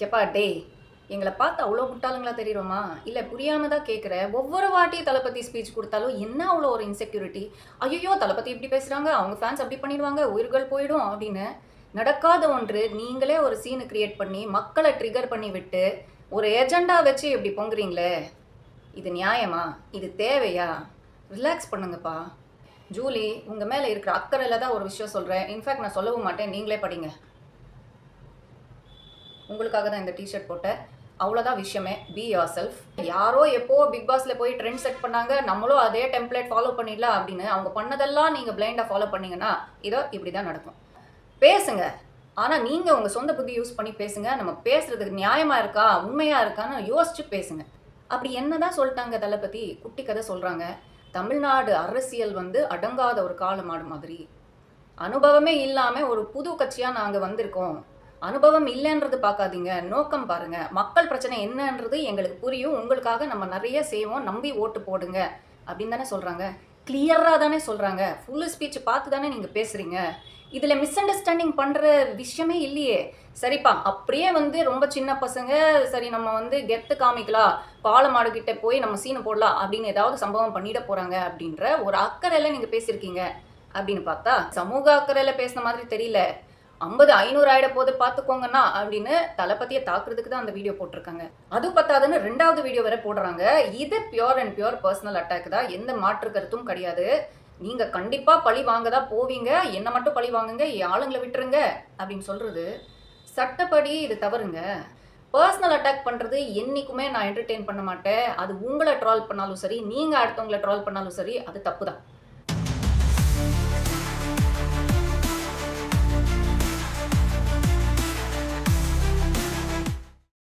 எப்பா டேய், எங்கள பார்த்து அவ்வளோ முட்டாளுங்களா தெரியிறோமா? இல்ல புரியாம தான் கேட்குறேன். ஒவ்வொரு வாட்டி தளபதி ஸ்பீச் குடுத்தாலும் என்ன அவ்வளோ ஒரு இன்செக்யூரிட்டி? ஐய்யயோ! தளபதி இப்படி பேசுறாங்க, அவங்க ஃபேன்ஸ் அப்படி பண்ணிடுவாங்க, உயிர்கள் போயிடும் அப்படின்னு. நடக்காத ஒன்று நீங்களே ஒரு சீன் கிரியேட் பண்ணி, மக்கள ட்ரிகர் பண்ணி விட்டு, ஒரு எஜெண்டா வச்சு இப்படி பொங்குறீங்களே! இது நியாயமா? இது தேவையா? ரிலாக்ஸ் பண்ணுங்கப்பா. ஜூலி, உங்க மேல இருக்கிற அக்கறையில தான் ஒரு விஷயம் சொல்றேன். இன்ஃபேக்ட் நான் சொல்லவும் மாட்டேன். நீங்களே படிங்க. உங்களுக்காக தான் இந்த டிஷர்ட் போட்டேன். அவ்வளோதான் விஷயமே. Be your self. யாரோ எப்போ பிக் பாஸ்ல போய் ட்ரெண்ட் செட் பண்ணாங்க, நம்மளும் அதே டெம்ப்ளேட் ஃபாலோ பண்ணிடலாம் அப்படின்னு அவங்க பண்ணதெல்லாம் நீங்க பிளைண்டா ஃபாலோ பண்ணீங்கன்னா, இதோ இப்படி தான் நடக்கும். பேசுங்க. ஆனா நீங்க உங்க சொந்த புத்தி யூஸ் பண்ணி பேசுங்க. நம்ம பேசுறதுக்கு நியாயமா இருக்கா, உண்மையா இருக்கான்னு யோசிச்சு பேசுங்க. அப்படி என்னதான் சொல்லிட்டாங்க தளபதி? குட்டி கதை சொல்றாங்க. தமிழ்நாடு அரசியல் அடங்காத ஒரு காளை மாடு மாதிரி. அனுபவமே இல்லாம ஒரு புது கட்சியா நாங்க வந்திருக்கோம். அனுபவம் இல்லைன்றது பார்க்காதீங்க. நோக்கம் பாருங்க. மக்கள் பிரச்சனை என்னன்றது எங்களுக்கு புரியும். உங்களுக்காக நம்ம நெறைய செய்வோம். நம்பி ஓட்டு போடுங்க. அப்படின்னு தானே சொல்றாங்க. கிளியரா தானே சொல்றாங்க. ஃபுல் ஸ்பீச் பார்த்து தானே நீங்க பேசுறீங்க. இதுல மிஸ் அண்டர்ஸ்டாண்டிங் பண்ற விஷயமே இல்லையே. சரிப்பா, அப்படியே ரொம்ப சின்ன பசங்க, சரி நம்ம கெத்து காமிக்கலாம், பாலமாடு கிட்ட போய் நம்ம சீனு போடலாம் அப்படின்னு ஏதாவது சம்பவம் பண்ணிட போறாங்க அப்படின்ற ஒரு அக்கறையில நீங்க பேசியிருக்கீங்க அப்படின்னு பார்த்தா, சமூக அக்கறையில பேசின மாதிரி தெரியல. 50, 500 ஆயிட போது பார்த்துக்கோங்கண்ணா அப்படின்னு தளபதியை தாக்குறதுக்கு தான் அந்த வீடியோ போட்டிருக்காங்க. அது பத்தாதுன்னு 2வது வீடியோ வேற போடுறாங்க. இது pure and pure personal attack தான். எந்த மாற்று கருத்தும் கிடையாது. நீங்க கண்டிப்பா பழி வாங்க தான் போவீங்க. என்ன மட்டும் பழி வாங்குங்க, என் ஆளுங்களை விட்டுருங்க அப்படின்னு சொல்றது சட்டப்படி இது தவறுங்க. பர்சனல் அட்டாக் பண்றது என்னைக்குமே நான் என்டர்டெயின் பண்ண மாட்டேன். அது உங்களை ட்ரால் பண்ணாலும் சரி, நீங்க அடுத்தவங்களை ட்ரால் பண்ணாலும் சரி, அது தப்பு தான்.